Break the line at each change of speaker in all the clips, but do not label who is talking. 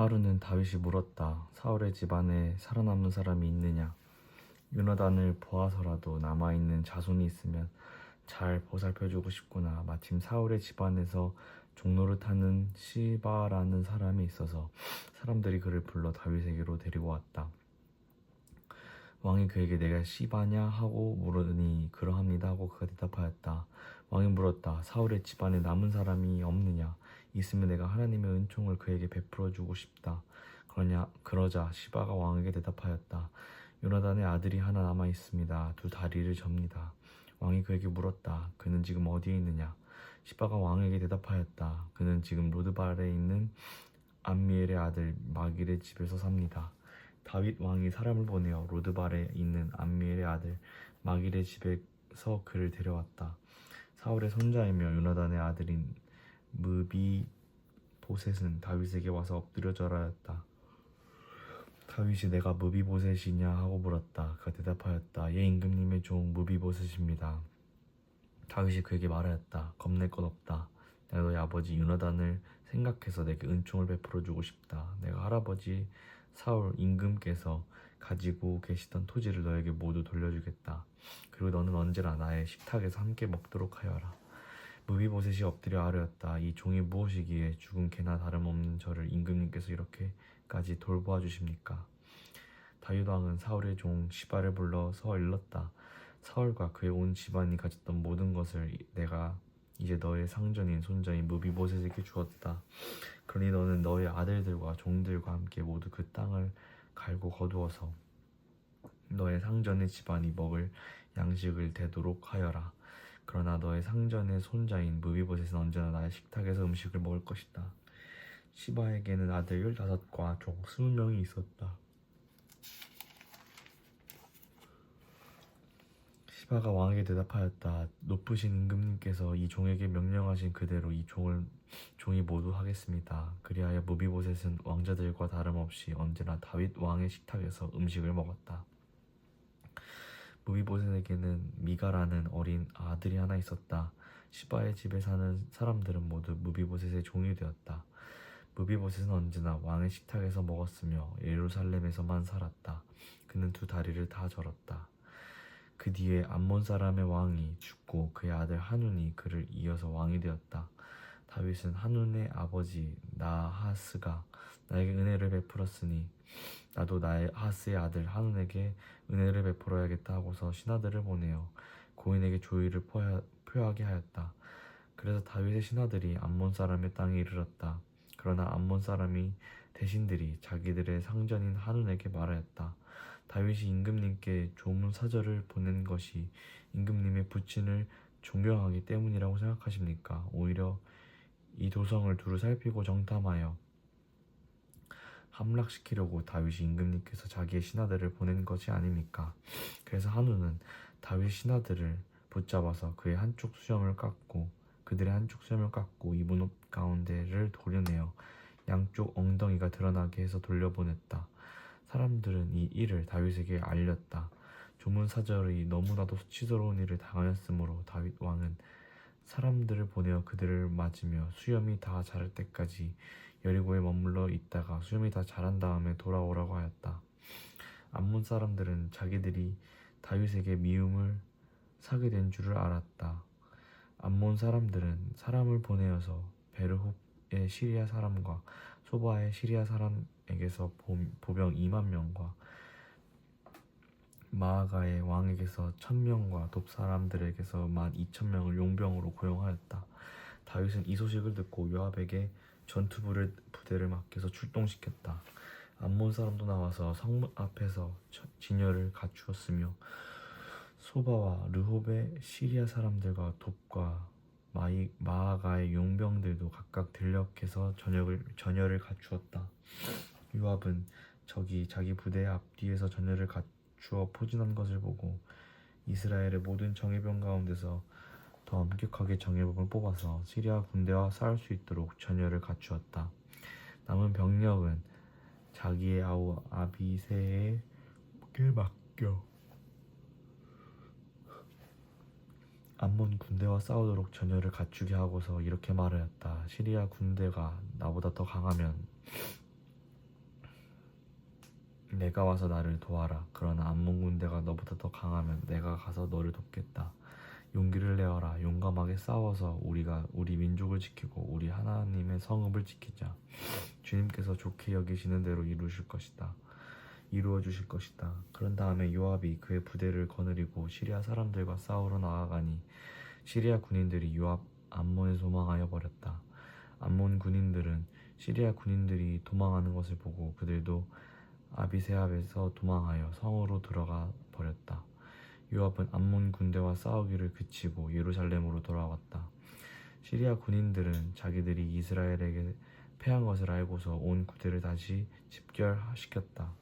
하루는 다윗이 물었다. 사울의 집안에 살아남은 사람이 있느냐? 요나단을 보아서라도 남아있는 자손이 있으면 잘 보살펴주고 싶구나. 마침 사울의 집안에서 종노릇하는 시바라는 사람이 있어서 사람들이 그를 불러 다윗에게로 데리고 왔다. 왕이 그에게 내가 시바냐 하고 물으니 그러합니다 하고 그가 대답하였다. 왕이 물었다. 사울의 집안에 남은 사람이 없느냐? 있으면 내가 하나님의 은총을 그에게 베풀어 주고 싶다. 그러자 시바가 왕에게 대답하였다. 요나단의 아들이 하나 남아 있습니다. 두 다리를 접니다. 왕이 그에게 물었다. 그는 지금 어디에 있느냐? 시바가 왕에게 대답하였다. 그는 지금 로드발에 있는 암미엘의 아들 마길의 집에서 삽니다. 다윗 왕이 사람을 보내어 로드발에 있는 암미엘의 아들 마길의 집에서 그를 데려왔다. 사울의 손자이며 요나단의 아들인 무비보셋은 다윗에게 와서 엎드려 절하였다. 다윗이 내가 무비보셋이냐 하고 물었다. 그가 대답하였다. 예, 임금님의 종 무비보셋입니다. 다윗이 그에게 말하였다. 겁낼 것 없다. 내가 너희 아버지 요나단을 생각해서 내게 은총을 베풀어 주고 싶다. 내가 할아버지 사울 임금께서 가지고 계시던 토지를 너에게 모두 돌려주겠다. 그리고 너는 언제나 나의 식탁에서 함께 먹도록 하여라. 무비보셋이 엎드려 아뢰었다. 이 종이 무엇이기에 죽은 개나 다름없는 저를 임금님께서 이렇게까지 돌보아 주십니까? 다윗 왕은 사울의 종 시바를 불러서 일렀다. 사울과 그의 온 집안이 가졌던 모든 것을 내가 이제 너의 상전인 손자인 무비보셋에게 주었다. 그러니 너는 너의 아들들과 종들과 함께 모두 그 땅을 갈고 거두어서 너의 상전의 집안이 먹을 양식을 대도록 하여라. 그러나 너의 상전의 손자인 무비보셋은 언제나 나의 식탁에서 음식을 먹을 것이다. 시바에게는 아들 15과 종 20명이 있었다. 시바가 왕에게 대답하였다. 높으신 임금님께서 이 종에게 명령하신 그대로 이 종이 모두 하겠습니다. 그리하여 무비보셋은 왕자들과 다름없이 언제나 다윗 왕의 식탁에서 음식을 먹었다. 무비보셋에게는 미가라는 어린 아들이 하나 있었다. 시바의 집에 사는 사람들은 모두 무비보셋의 종이 되었다. 무비보셋은 언제나 왕의 식탁에서 먹었으며 예루살렘에서만 살았다. 그는 두 다리를 다 절었다. 그 뒤에 암몬 사람의 왕이 죽고 그의 아들 한운이 그를 이어서 왕이 되었다. 다윗은 한운의 아버지 나하스가 나에게 은혜를 베풀었으니 나도 나하스의 아들 한운에게 은혜를 베풀어야겠다 하고서 신하들을 보내어 고인에게 조의를 표하게 하였다. 그래서 다윗의 신하들이 암몬 사람의 땅에 이르렀다. 그러나 암몬 사람이 대신들이 자기들의 상전인 한운에게 말하였다. 다윗이 임금님께 조문 사절을 보낸 것이 임금님의 부친을 존경하기 때문이라고 생각하십니까? 오히려 이 도성을 두루 살피고 정탐하여 함락시키려고 다윗이 임금님께서 자기의 신하들을 보낸 것이 아닙니까? 그래서 한우는 다윗 신하들을 붙잡아서 그들의 한쪽 수염을 깎고 이분 옷 가운데를 도려내어 양쪽 엉덩이가 드러나게 해서 돌려보냈다. 사람들은 이 일을 다윗에게 알렸다. 조문사절이 너무나도 수치스러운 일을 당하였으므로 다윗 왕은 사람들을 보내어 그들을 맞으며 수염이 다 자랄 때까지 여리고에 머물러 있다가 수염이 다 자란 다음에 돌아오라고 하였다. 암몬 사람들은 자기들이 다윗에게 미움을 사게 된 줄을 알았다. 암몬 사람들은 사람을 보내어서 베르홉의 시리아 사람과 소바의 시리아 사람에게서 보병 2만 명과 마아가의 왕에게서 1000명과 돕 사람들에게서 12,000명을 용병으로 고용하였다. 다윗은 이 소식을 듣고 요압에게 부대를 맡겨서 출동시켰다. 암몬 사람도 나와서 성문 앞에서 진열을 갖추었으며 소바와 르홉의 시리아 사람들과 돕과 마아가의 용병들도 각각 들녘에서 전열을 갖추었다. 요압은 적이 자기 부대의 앞뒤에서 전열을 갖추어 포진한 것을 보고 이스라엘의 모든 정예병 가운데서 더 엄격하게 정예병을 뽑아서 시리아 군대와 싸울 수 있도록 전열을 갖추었다. 남은 병력은 자기의 아우 아비새에게 맡겨 암몬 군대와 싸우도록 전열을 갖추게 하고서 이렇게 말하였다. 시리아 군대가 나보다 더 강하면 내가 와서 나를 도와라. 그러나 암몬 군대가 너보다 더 강하면 내가 가서 너를 돕겠다. 용기를 내어라. 용감하게 싸워서 우리가 우리 민족을 지키고 우리 하나님의 성읍을 지키자. 주님께서 좋게 여기시는 대로 이루어 주실 것이다. 그런 다음에 요압이 그의 부대를 거느리고 시리아 사람들과 싸우러 나아가니 시리아 군인들이 요압 암몬에 도망하여 버렸다. 암몬 군인들은 시리아 군인들이 도망하는 것을 보고 그들도 아비세압에서 도망하여 성으로 들어가 버렸다. 요압은 암몬 군대와 싸우기를 그치고 예루살렘으로 돌아왔다. 시리아 군인들은 자기들이 이스라엘에게 패한 것을 알고서 온 군대를 다시 집결시켰다.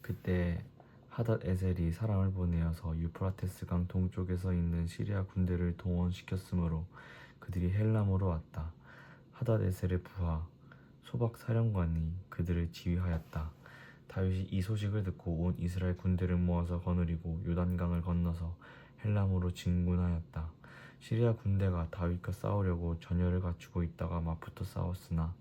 그때 하닷에셀이 사람을 보내어서 유프라테스 강 동쪽에서 있는 시리아 군대를 동원시켰으므로 그들이 헬람으로 왔다. 하닷에셀의 부하 소박 사령관이 그들을 지휘하였다. 다윗이 이 소식을 듣고 온 이스라엘 군대를 모아서 거느리고 요단강을 건너서 헬람으로 진군하였다. 시리아 군대가 다윗과 싸우려고 전열을 갖추고 있다가 맞붙어 싸웠으나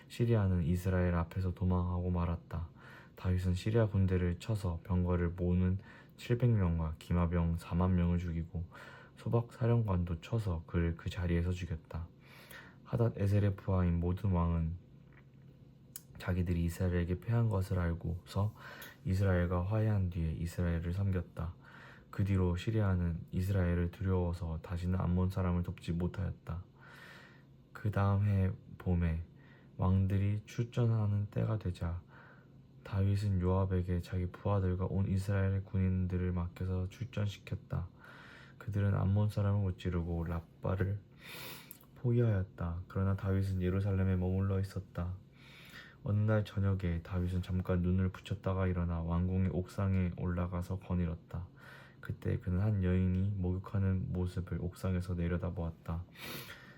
시리아는 이스라엘 앞에서 도망하고 말았다. 다윗은 시리아 군대를 쳐서 병거를 모으는 700명과 기마병 4만 명을 죽이고 소박 사령관도 쳐서 그를 그 자리에서 죽였다. 하닷에셀의 부하인 모든 왕은 자기들이 이스라엘에게 패한 것을 알고서 이스라엘과 화해한 뒤에 이스라엘을 섬겼다. 그 뒤로 시리아는 이스라엘을 두려워서 다시는 암몬 사람을 돕지 못하였다. 그 다음 해 봄에 왕들이 출전하는 때가 되자 다윗은 요압에게 자기 부하들과 온 이스라엘 군인들을 맡겨서 출전시켰다. 그들은 암몬 사람을 무찌르고 랍바를 포위하였다. 그러나 다윗은 예루살렘에 머물러 있었다. 어느 날 저녁에 다윗은 잠깐 눈을 붙였다가 일어나 왕궁의 옥상에 올라가서 거닐었다. 그때 그는 한 여인이 목욕하는 모습을 옥상에서 내려다보았다.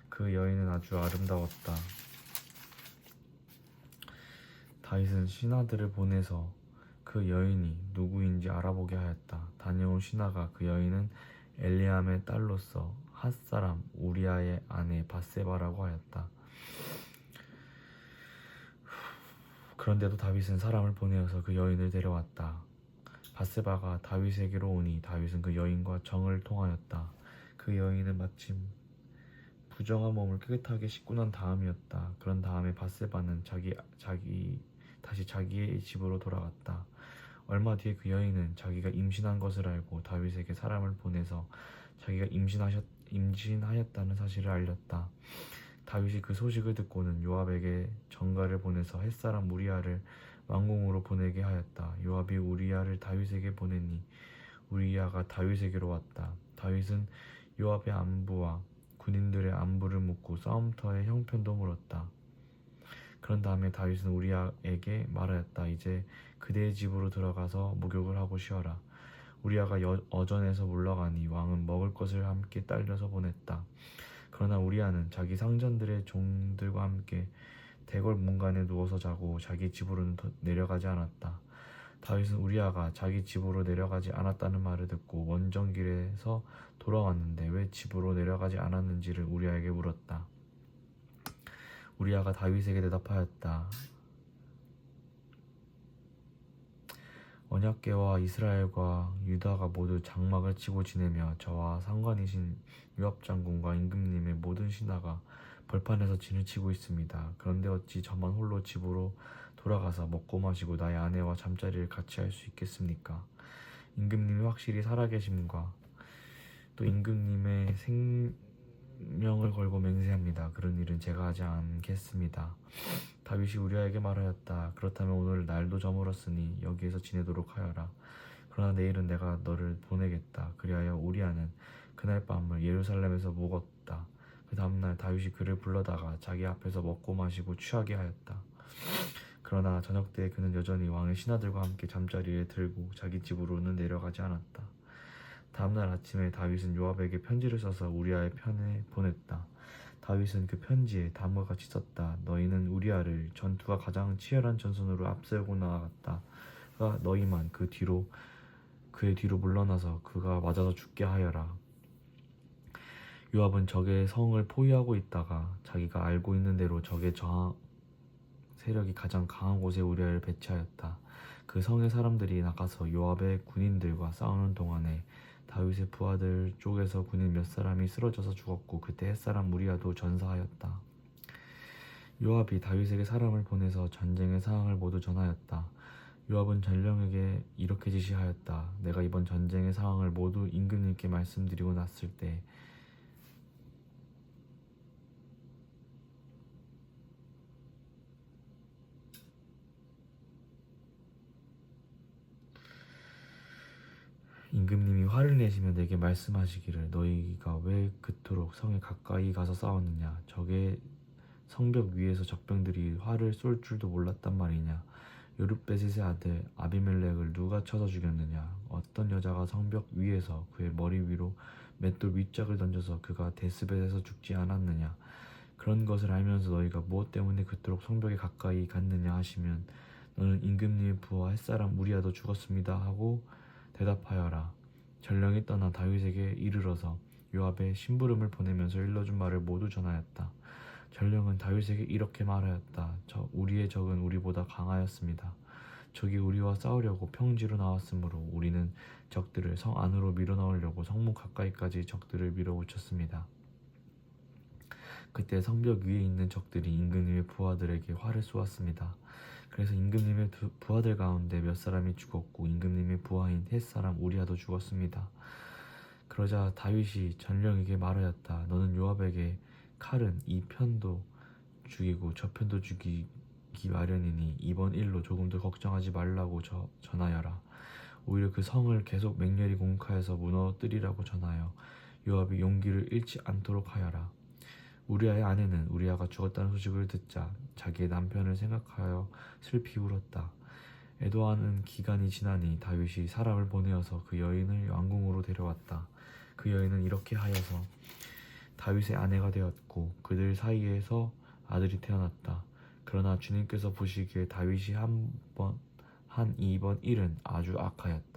그 여인은 아주 아름다웠다. 다윗은 신하들을 보내서 그 여인이 누구인지 알아보게 하였다. 다녀온 신하가 그 여인은 엘리암의 딸로서 핫사람 우리아의 아내 밧세바라고 하였다. 그런데도 다윗은 사람을 보내어서 그 여인을 데려왔다. 밧세바가 다윗에게로 오니 다윗은 그 여인과 정을 통하였다. 그 여인은 마침 부정한 몸을 깨끗하게 씻고 난 다음이었다. 그런 다음에 밧세바는 다시 자기의 집으로 돌아갔다. 얼마 뒤에 그 여인은 자기가 임신한 것을 알고 다윗에게 사람을 보내서 자기가 임신하였다는 사실을 알렸다. 다윗이 그 소식을 듣고는 요압에게 전가를 보내서 햇사람 우리아를 왕궁으로 보내게 하였다. 요압이 우리아를 다윗에게 보내니 우리아가 다윗에게로 왔다. 다윗은 요압의 안부와 군인들의 안부를 묻고 싸움터의 형편도 물었다. 그런 다음에 다윗은 우리아에게 말하였다. 이제 그대의 집으로 들어가서 목욕을 하고 쉬어라. 우리아가 어전에서 물러가니 왕은 먹을 것을 함께 딸려서 보냈다. 그러나 우리아는 자기 상전들의 종들과 함께 대궐 문간에 누워서 자고 자기 집으로는 내려가지 않았다. 다윗은 우리아가 자기 집으로 내려가지 않았다는 말을 듣고 원정길에서 돌아왔는데 왜 집으로 내려가지 않았는지를 우리아에게 물었다. 우리아가 다윗에게 대답하였다. 언약궤와 이스라엘과 유다가 모두 장막을 치고 지내며 저와 상관이신 요압 장군과 임금님의 모든 신하가 벌판에서 진을 치고 있습니다. 그런데 어찌 저만 홀로 집으로 돌아가서 먹고 마시고 나의 아내와 잠자리를 같이 할 수 있겠습니까? 임금님이 확실히 살아계심과 또 임금님의 생명을 걸고 맹세합니다. 그런 일은 제가 하지 않겠습니다. 다윗이 우리아에게 말하였다. 그렇다면 오늘 날도 저물었으니 여기에서 지내도록 하여라. 그러나 내일은 내가 너를 보내겠다. 그리하여 우리아는 그날 밤을 예루살렘에서 묵었다. 그 다음날 다윗이 그를 불러다가 자기 앞에서 먹고 마시고 취하게 하였다. 그러나 저녁 때 그는 여전히 왕의 신하들과 함께 잠자리에 들고 자기 집으로는 내려가지 않았다. 다음날 아침에 다윗은 요압에게 편지를 써서 우리아의 편에 보냈다. 다윗은 그 편지에 다음과 같이 썼다. 너희는 우리아를 전투가 가장 치열한 전선으로 앞세우고 나아갔다. 너희만 그의 뒤로 물러나서 그가 맞아서 죽게 하여라. 요압은 적의 성을 포위하고 있다가 자기가 알고 있는 대로 적의 세력이 가장 강한 곳에 우리아를 배치하였다. 그 성의 사람들이 나가서 요압의 군인들과 싸우는 동안에 다윗의 부하들 쪽에서 군인 몇 사람이 쓰러져서 죽었고 그때 햇사람 우리아도 전사하였다. 요압이 다윗에게 사람을 보내서 전쟁의 상황을 모두 전하였다. 요압은 전령에게 이렇게 지시하였다. 내가 이번 전쟁의 상황을 모두 임금님께 말씀드리고 났을 때 임금님이 화를 내시며 내게 말씀하시기를 너희가 왜 그토록 성에 가까이 가서 싸웠느냐. 적의 성벽 위에서 적병들이 활을 쏠 줄도 몰랐단 말이냐. 요룹베셋의 아들 아비멜렉을 누가 쳐서 죽였느냐. 어떤 여자가 성벽 위에서 그의 머리 위로 맷돌 윗짝을 던져서 그가 데스벳에서 죽지 않았느냐. 그런 것을 알면서 너희가 무엇 때문에 그토록 성벽에 가까이 갔느냐 하시면 너는 임금님의 부하 햇사람 우리아도 죽었습니다 하고 대답하여라. 전령이 떠나 다윗에게 이르러서 요압의 심부름을 보내면서 일러준 말을 모두 전하였다. 전령은 다윗에게 이렇게 말하였다. 우리의 적은 우리보다 강하였습니다. 적이 우리와 싸우려고 평지로 나왔으므로 우리는 적들을 성 안으로 밀어넣으려고 성문 가까이까지 적들을 밀어붙였습니다. 그때 성벽 위에 있는 적들이 임금님의 부하들에게 활을 쏘았습니다. 그래서 임금님의 부하들 가운데 몇 사람이 죽었고 임금님의 부하인 햇사람 우리아도 죽었습니다. 그러자 다윗이 전령에게 말하였다. 너는 요압에게 칼은 이 편도 죽이고 저 편도 죽이기 마련이니 이번 일로 조금도 걱정하지 말라고 전하여라. 오히려 그 성을 계속 맹렬히 공격하여서 무너뜨리라고 전하여 요압이 용기를 잃지 않도록 하여라. 우리아의 아내는 우리아가 죽었다는 소식을 듣자 자기의 남편을 생각하여 슬피 울었다. 애도하는 기간이 지나니 다윗이 사람을 보내어서 그 여인을 왕궁으로 데려왔다. 그 여인은 이렇게 하여서 다윗의 아내가 되었고 그들 사이에서 아들이 태어났다. 그러나 주님께서 보시기에 다윗이 한 이번 일은 아주 악하였다.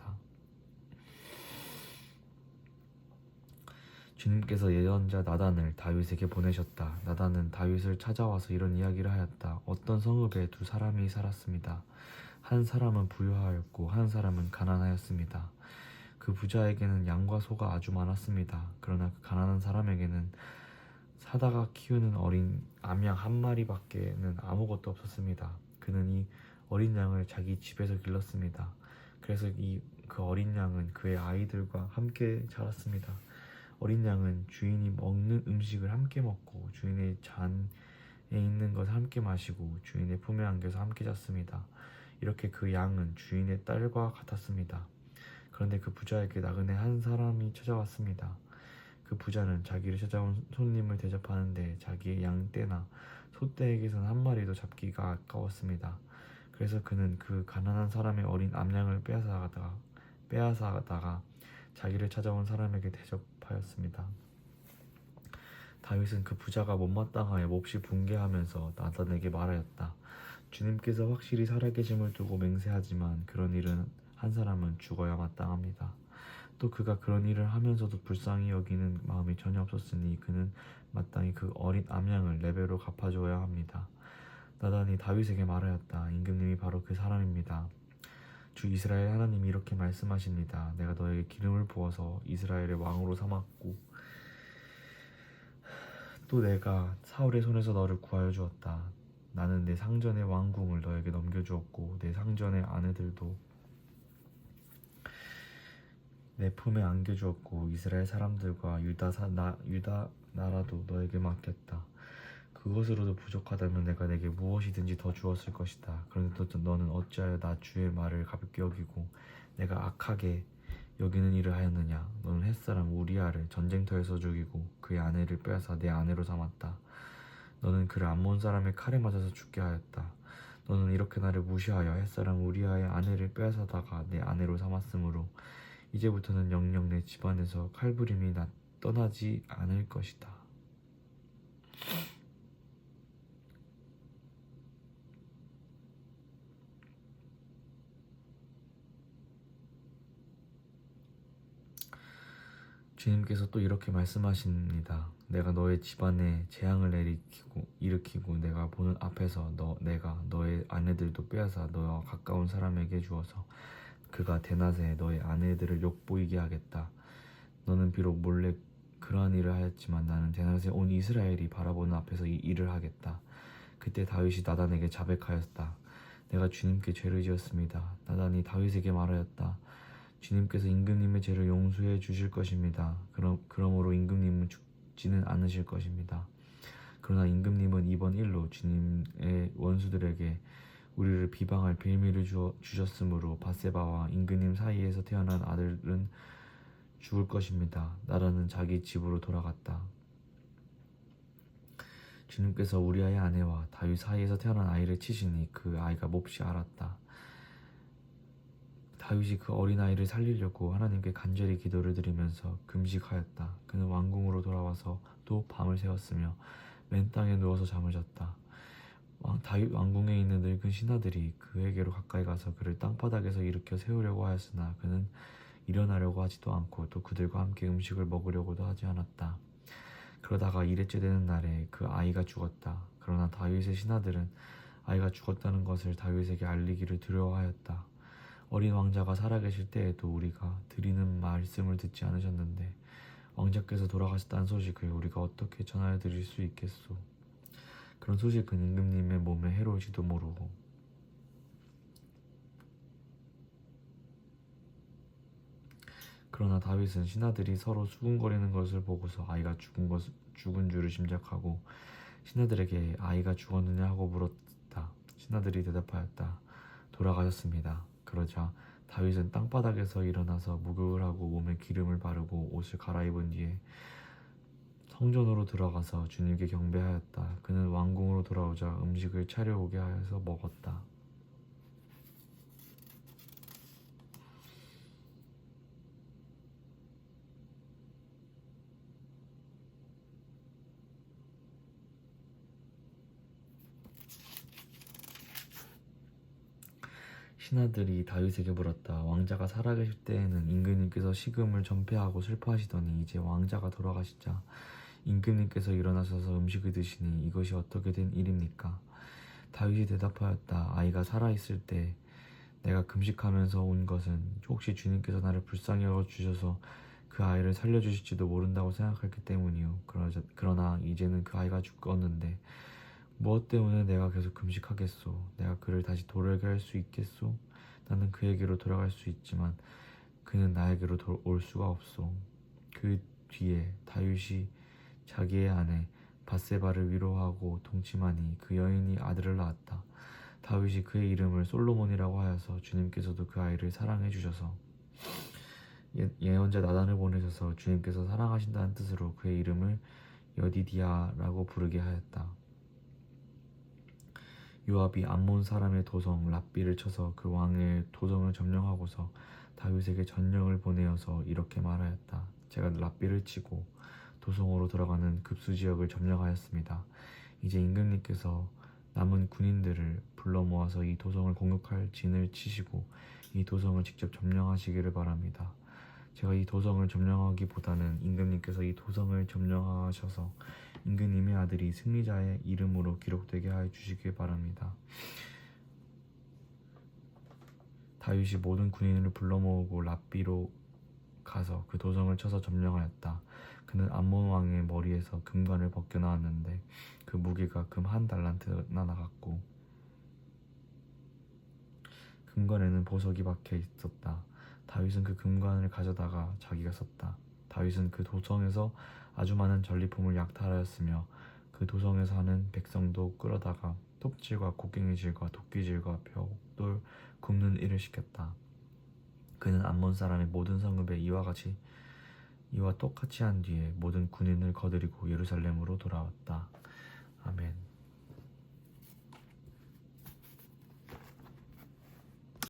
주님께서 예언자 나단을 다윗에게 보내셨다. 나단은 다윗을 찾아와서 이런 이야기를 하였다. 어떤 성읍에 두 사람이 살았습니다. 한 사람은 부유하였고 한 사람은 가난하였습니다. 그 부자에게는 양과 소가 아주 많았습니다. 그러나 그 가난한 사람에게는 사다가 키우는 어린 암양 한 마리밖에는 아무것도 없었습니다. 그는 이 어린 양을 자기 집에서 길렀습니다. 그래서 그 어린 양은 그의 아이들과 함께 자랐습니다. 어린 양은 주인이 먹는 음식을 함께 먹고 주인의 잔에 있는 것을 함께 마시고 주인의 품에 안겨서 함께 잤습니다. 이렇게 그 양은 주인의 딸과 같았습니다. 그런데 그 부자에게 나그네 한 사람이 찾아왔습니다. 그 부자는 자기를 찾아온 손님을 대접하는데 자기의 양떼나 소떼에게선 한 마리도 잡기가 아까웠습니다. 그래서 그는 그 가난한 사람의 어린 암양을 빼앗아다가 자기를 찾아온 사람에게 대접하였습니다. 다윗은 그 부자가 못마땅하여 몹시 분개하면서 나단에게 말하였다. 주님께서 확실히 살아계심을 두고 맹세하지만 그런 일은 한 사람은 죽어야 마땅합니다. 또 그가 그런 일을 하면서도 불쌍히 여기는 마음이 전혀 없었으니 그는 마땅히 그 어린 암양을 네 배로 갚아줘야 합니다. 나단이 다윗에게 말하였다. 임금님이 바로 그 사람입니다. 주 이스라엘 하나님이 이렇게 말씀하십니다. 내가 너에게 기름을 부어서 이스라엘의 왕으로 삼았고 또 내가 사울의 손에서 너를 구하여 주었다. 나는 내 상전의 왕궁을 너에게 넘겨주었고 내 상전의 아내들도 내 품에 안겨주었고 이스라엘 사람들과 유다 나라도 너에게 맡겼다. 그것으로도 부족하다면 내가 내게 무엇이든지 더 주었을 것이다. 그런데 또 너는 어찌하여 나 주의 말을 가볍게 여기고 내가 악하게 여기는 일을 하였느냐. 너는 햇사람 우리아를 전쟁터에서 죽이고 그의 아내를 빼앗아 내 아내로 삼았다. 너는 그를 암몬 사람의 칼에 맞아서 죽게 하였다. 너는 이렇게 나를 무시하여 햇사람 우리아의 아내를 빼앗아다가 내 아내로 삼았으므로 이제부터는 영영 내 집안에서 칼부림이 떠나지 않을 것이다. 주님께서 또 이렇게 말씀하십니다. 내가 너의 집안에 재앙을 일으키고 내가 보는 앞에서 내가 너의 아내들도 빼앗아 너와 가까운 사람에게 주어서 그가 대낮에 너의 아내들을 욕보이게 하겠다. 너는 비록 몰래 그러한 일을 하였지만 나는 대낮에 온 이스라엘이 바라보는 앞에서 이 일을 하겠다. 그때 다윗이 나단에게 자백하였다. 내가 주님께 죄를 지었습니다. 나단이 다윗에게 말하였다. 주님께서 임금님의 죄를 용서해 주실 것입니다. 그러므로 임금님은 죽지는 않으실 것입니다. 그러나 임금님은 이번 일로 주님의 원수들에게 우리를 비방할 빌미를 주셨으므로 밧세바와 임금님 사이에서 태어난 아들은 죽을 것입니다. 나라는 자기 집으로 돌아갔다. 주님께서 우리아의 아내와 다윗 사이에서 태어난 아이를 치시니 그 아이가 몹시 앓았다. 다윗이 그 어린아이를 살리려고 하나님께 간절히 기도를 드리면서 금식하였다. 그는 왕궁으로 돌아와서 또 밤을 새웠으며 맨 땅에 누워서 잠을 잤다. 다윗 왕궁에 있는 늙은 신하들이 그에게로 가까이 가서 그를 땅바닥에서 일으켜 세우려고 하였으나 그는 일어나려고 하지도 않고 또 그들과 함께 음식을 먹으려고도 하지 않았다. 그러다가 이레째 되는 날에 그 아이가 죽었다. 그러나 다윗의 신하들은 아이가 죽었다는 것을 다윗에게 알리기를 두려워하였다. 어린 왕자가 살아계실 때에도 우리가 드리는 말씀을 듣지 않으셨는데 왕자께서 돌아가셨다는 소식을 우리가 어떻게 전하여 드릴 수 있겠소? 그런 소식은 임금님의 몸에 해로울지도 모르고. 그러나 다윗은 신하들이 서로 수군거리는 것을 보고서 아이가 죽은 줄을 짐작하고 신하들에게 아이가 죽었느냐 하고 물었다. 신하들이 대답하였다. 돌아가셨습니다. 그러자 다윗은 땅바닥에서 일어나서 목욕을 하고 몸에 기름을 바르고 옷을 갈아입은 뒤에 성전으로 들어가서 주님께 경배하였다. 그는 왕궁으로 돌아오자 음식을 차려오게 하여서 먹었다. 신하들이 다윗에게 물었다. 왕자가 살아계실 때에는 임금님께서 식음을 전폐하고 슬퍼하시더니 이제 왕자가 돌아가시자 임금님께서 일어나셔서 음식을 드시니 이것이 어떻게 된 일입니까? 다윗이 대답하였다. 아이가 살아있을 때 내가 금식하면서 온 것은 혹시 주님께서 나를 불쌍히 여겨주셔서 그 아이를 살려주실지도 모른다고 생각했기 때문이요. 그러나 이제는 그 아이가 죽었는데 무엇 때문에 내가 계속 금식하겠소? 내가 그를 다시 돌아오게 할 수 있겠소? 나는 그에게로 돌아갈 수 있지만 그는 나에게로 올 수가 없소. 그 뒤에 다윗이 자기의 아내 밧세바를 위로하고 동침하니 그 여인이 아들을 낳았다. 다윗이 그의 이름을 솔로몬이라고 하여서 주님께서도 그 아이를 사랑해 주셔서 예언자 나단을 보내셔서 주님께서 사랑하신다는 뜻으로 그의 이름을 여디디아라고 부르게 하였다. 요압이 암몬 사람의 도성 랍비를 쳐서 그 왕의 도성을 점령하고서 다윗에게 전령을 보내어서 이렇게 말하였다. 제가 랍비를 치고 도성으로 들어가는 급수 지역을 점령하였습니다. 이제 임금님께서 남은 군인들을 불러 모아서 이 도성을 공격할 진을 치시고 이 도성을 직접 점령하시기를 바랍니다. 제가 이 도성을 점령하기보다는 임금님께서 이 도성을 점령하셔서 임금님의 아들이 승리자의 이름으로 기록되게 하여 주시길 바랍니다. 다윗이 모든 군인을 불러 모으고 랍비로 가서 그 도성을 쳐서 점령하였다. 그는 암몬 왕의 머리에서 금관을 벗겨 나왔는데 그 무게가 금 1달란트나 나갔고 금관에는 보석이 박혀 있었다. 다윗은 그 금관을 가져다가 자기가 썼다. 다윗은 그 도성에서 아주 많은 전리품을 약탈하였으며 그 도성에서 하는 백성도 끌어다가 톱질과 곡괭이질과 도끼질과 벽돌 굽는 일을 시켰다. 그는 암몬 사람의 모든 성읍에 이와 똑같이 한 뒤에 모든 군인을 거느리고 예루살렘으로 돌아왔다. 아멘.